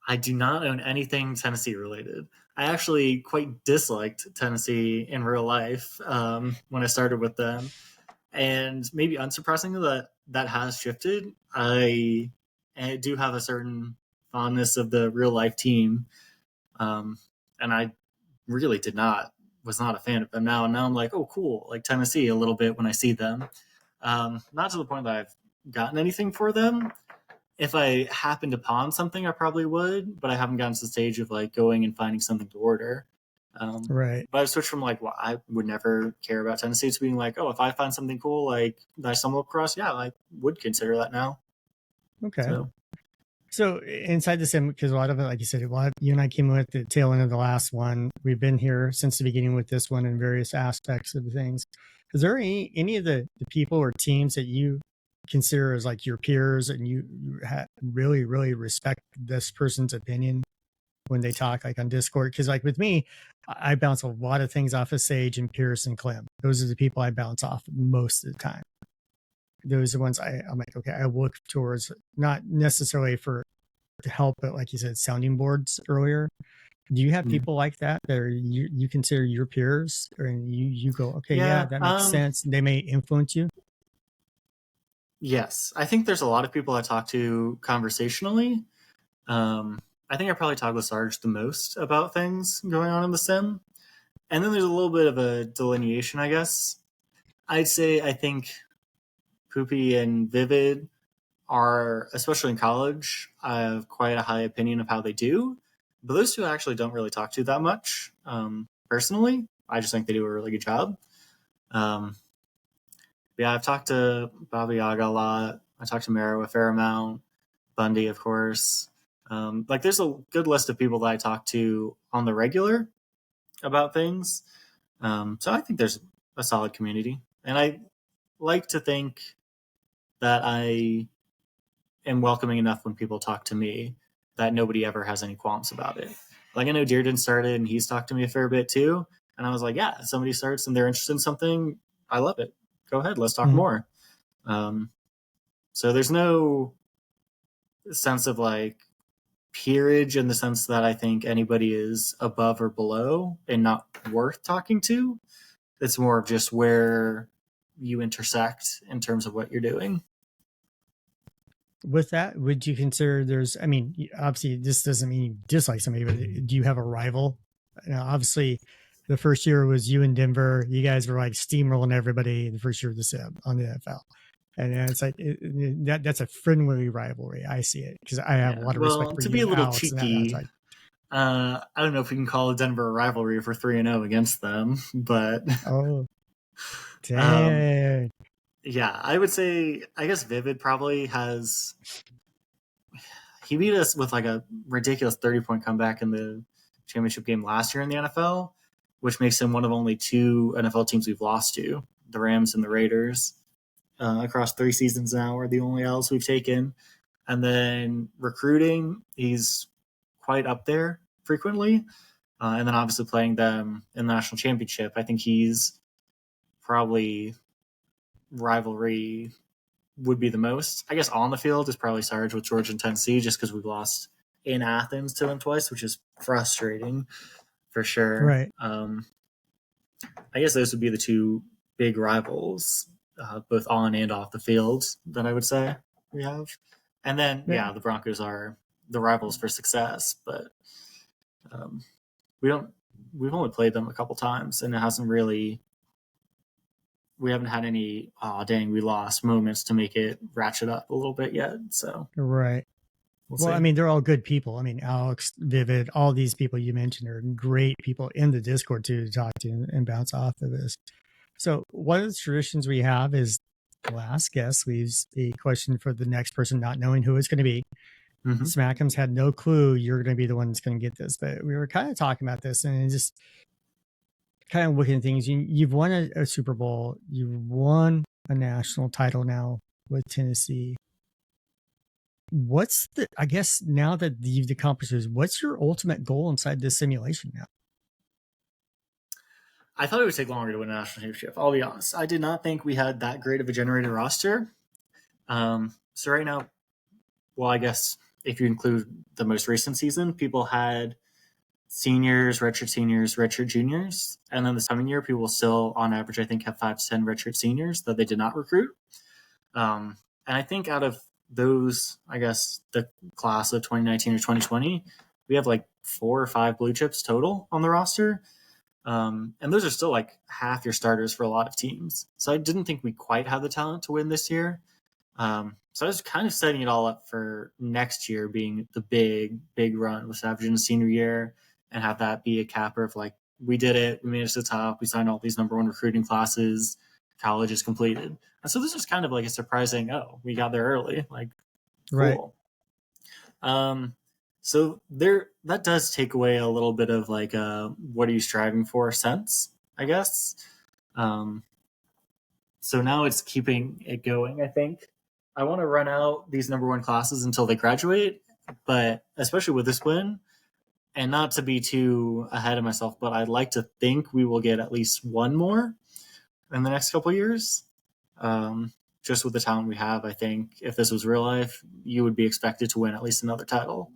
I do not own anything Tennessee related. I actually quite disliked Tennessee in real life when I started with them. And maybe unsurprisingly, that has shifted. I do have a certain fondness of the real life team, and I really was not a fan of them. Now I'm like, oh, cool, like Tennessee a little bit when I see them. Not to the point that I've gotten anything for them. If I happened upon something, I probably would, but I haven't gotten to the stage of like going and finding something to order. Right. But I've switched from like, well, I would never care about Tennessee to being like, oh, if I find something cool like that I stumble across, yeah, I would consider that now. Okay. So inside the sim, because a lot of it, like you said, you and I came with the tail end of the last one. We've been here since the beginning with this one in various aspects of the things. Is there any of the people or teams that you consider as like your peers and you really, really respect this person's opinion when they talk like on Discord. Cause like with me, I bounce a lot of things off of Sage and Pierce and Clem. Those are the people I bounce off most of the time. Those are the ones I'm like, okay, I look towards, not necessarily for to help, but like you said, sounding boards earlier. Do you have people like that that are you consider your peers, and you go, okay, yeah, that makes sense. They may influence you. Yes, I think there's a lot of people I talk to conversationally. I think I probably talk with Sarge the most about things going on in the sim. And then there's a little bit of a delineation, I guess. I'd say I think Poopy and Vivid are, especially in college, I have quite a high opinion of how they do. But those two I actually don't really talk to that much. Personally, I just think they do a really good job. Yeah, I've talked to Baba Yaga a lot. I talked to Mara a fair amount. Bundy, of course. Like, there's a good list of people that I talk to on the regular about things. So I think there's a solid community. And I like to think that I am welcoming enough when people talk to me that nobody ever has any qualms about it. Like, I know Dearden started and he's talked to me a fair bit too. And I was like, yeah, if somebody starts and they're interested in something, I love it. Go ahead, let's talk more. So there's no sense of like peerage in the sense that I think anybody is above or below and not worth talking to. It's more of just where you intersect in terms of what you're doing. With that, would you consider I mean, obviously this doesn't mean you dislike somebody, but do you have a rival? Now, obviously the first year was you in Denver. You guys were like steamrolling everybody the first year of the sim on the NFL. And it's like that's a friendly rivalry. I see it because I have a lot of respect for to you be a and little Alex. cheeky, I don't know if we can call a Denver a rivalry if we're 3-0 against them, but oh, dang. Yeah, I would say I guess Vivid probably has. He beat us with like a ridiculous 30-point comeback in the championship game last year in the NFL, which makes him one of only two NFL teams we've lost to. The Rams and the Raiders across 3 seasons now are the only L's we've taken. And then recruiting, he's quite up there frequently. And then obviously playing them in the national championship, I think he's probably rivalry would be the most. I guess on the field is probably Sarge with Georgia and Tennessee, just because we've lost in Athens to them twice, which is frustrating for sure. Right. I guess those would be the two big rivals, both on and off the field, that I would say we have. And then, yeah, the Broncos are the rivals for success, but we've only played them a couple times, and it hasn't really. We haven't had any "oh dang, we lost" moments to make it ratchet up a little bit yet. So right. Well, I mean, they're all good people. I mean, Alex, Vivid, all these people you mentioned are great people in the Discord too to talk to and bounce off of this. So one of the traditions we have is the last guest leaves a question for the next person, not knowing who it's going to be. Smackham's had no clue you're going to be the one that's going to get this, but we were kind of talking about this and just kind of looking at things. You've won a Super Bowl. You've won a national title now with Tennessee. What's I guess now that you've accomplished this, what's your ultimate goal inside this simulation now? I thought it would take longer to win a national championship. I'll be honest. I did not think we had that great of a generated roster. So right now, well, I guess if you include the most recent season, people had seniors, redshirt juniors, and then this coming year, people will still, on average, I think, have 5 to 10 redshirt seniors that they did not recruit. And I think out of those, I guess the class of 2019 or 2020, we have like 4 or 5 blue chips total on the roster. And those are still like half your starters for a lot of teams. So I didn't think we quite had the talent to win this year. So I was kind of setting it all up for next year being the big run with Savage in the senior year and have that be a capper of like, we did it, we made it to the top, we signed all these number 1 recruiting classes, college is completed. And so this is kind of like a surprising, oh, we got there early, like, cool. Right. So that does take away a little bit of like what are you striving for sense, I guess. So now it's keeping it going, I think. I want to run out these number 1 classes until they graduate, but especially with this win And not to be too ahead of myself, but I'd like to think we will get at least one more in the next couple of years. Just with the talent we have, I think if this was real life, you would be expected to win at least another title.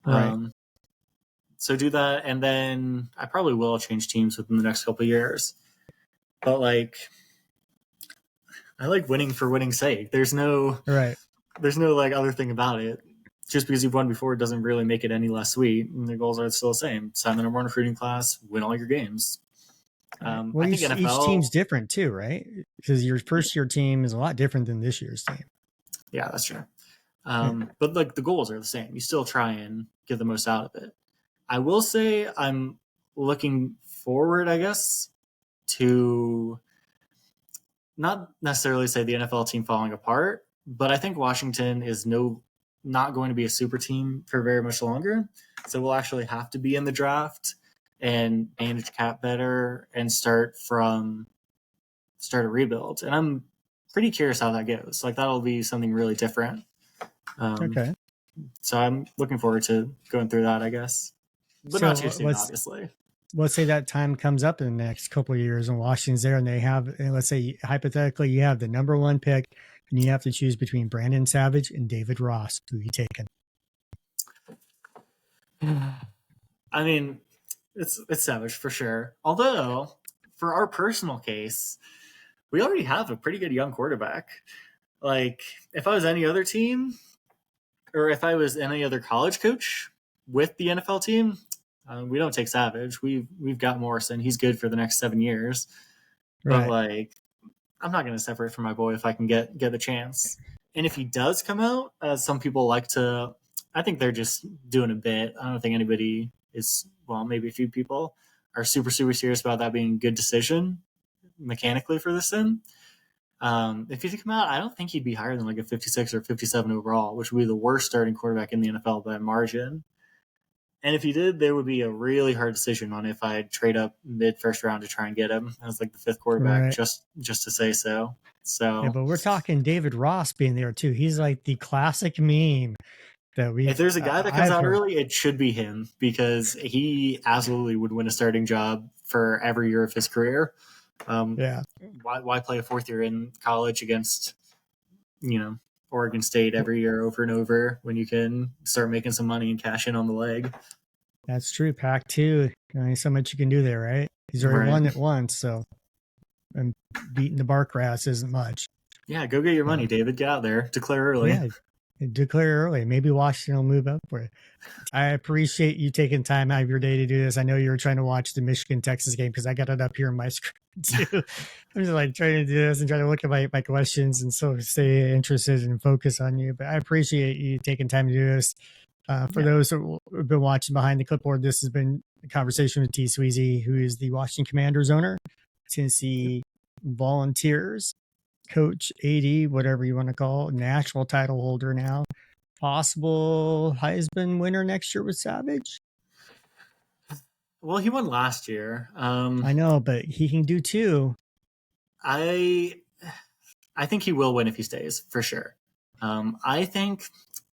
Right. So do that, and then I probably will change teams within the next couple of years. But like, I like winning for winning's sake. There's no like other thing about it. Just because you've won before doesn't really make it any less sweet. And the goals are still the same: sign the number one recruiting class, win all your games. Well, I think NFL, each team's different too, right? Because your first year team is a lot different than this year's team. Yeah, that's true. But like the goals are the same. You still try and get the most out of it. I will say I'm looking forward, I guess, to not necessarily say the NFL team falling apart, but I think Washington is not going to be a super team for very much longer. So we'll actually have to be in the draft and manage cap better and start a rebuild. And I'm pretty curious how that goes. Like that'll be something really different. Okay. So I'm looking forward to going through that, I guess. But not too soon, obviously. Let's say that time comes up in the next couple of years and Washington's there and they have, and let's say hypothetically you have the number one pick and you have to choose between Brandon Savage and David Ross. Who are you taking? I mean, it's Savage for sure. Although, for our personal case, we already have a pretty good young quarterback. Like, if I was any other team, or if I was any other college coach with the NFL team, we don't take Savage. We've got Morrison. He's good for the next 7 years. But like, I'm not going to separate from my boy if I can get the chance. And if he does come out, as some people like to, I think they're just doing a bit. I don't think anybody is. Well, maybe a few people are super serious about that being a good decision mechanically for this sim. If he come out, I don't think he'd be higher than like a 56 or 57 overall, which would be the worst starting quarterback in the NFL by a margin. And if he did, there would be a really hard decision on if I'd trade up mid first round to try and get him as like the fifth quarterback, just to say so. So, yeah, but we're talking David Ross being there too. He's like the classic meme that we. If there's a guy that comes out early, it should be him because he absolutely would win a starting job for every year of his career. Why play a fourth year in college against, Oregon State every year over and over when you can start making some money and cash in on the leg? That's true. Pac-2, only so much you can do there, right? He's already won it once, so and beating the bar grass isn't much. Yeah, go get your money, David. Get out there. Declare early. Yeah, declare early. Maybe Washington will move up for it. I appreciate you taking time out of your day to do this. I know you were trying to watch the Michigan-Texas game because I got it up here in my screen too. I'm just like trying to do this and trying to look at my questions and so stay interested and focus on you. But I appreciate you taking time to do this. For those who have been watching behind the clipboard, this has been a conversation with TSweezy, who is the Washington Commanders owner, Tennessee Volunteers coach, AD, whatever you want to call it, national title holder now, possible Heisman winner next year with Savage. Well, he won last year. I know, but he can do too. I think he will win if he stays, for sure. I think,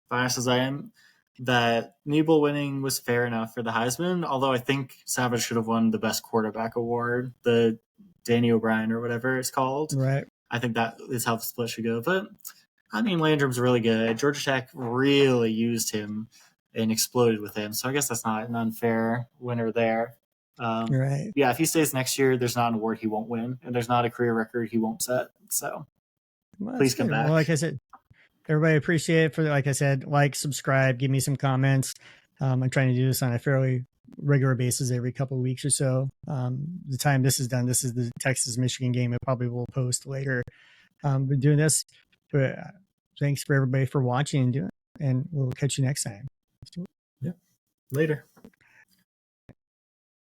biased as I am, that Nebel winning was fair enough for the Heisman, although I think Savage should have won the best quarterback award, the Danny O'Brien or whatever it's called. Right. I think that is how the split should go. But, I mean, Landrum's really good. Georgia Tech really used him and exploded with him. So I guess that's not an unfair winner there. Right. Yeah, if he stays next year, there's not an award he won't win, and there's not a career record he won't set. So please come back. Well, like I said, everybody appreciate it. Like I said, subscribe, give me some comments. I'm trying to do this on a fairly regular basis every couple of weeks or so. The time this is done, this is the Texas-Michigan game. I probably will post later. Been doing this, but thanks for everybody for watching and doing it, and we'll catch you next time. Yeah. Later.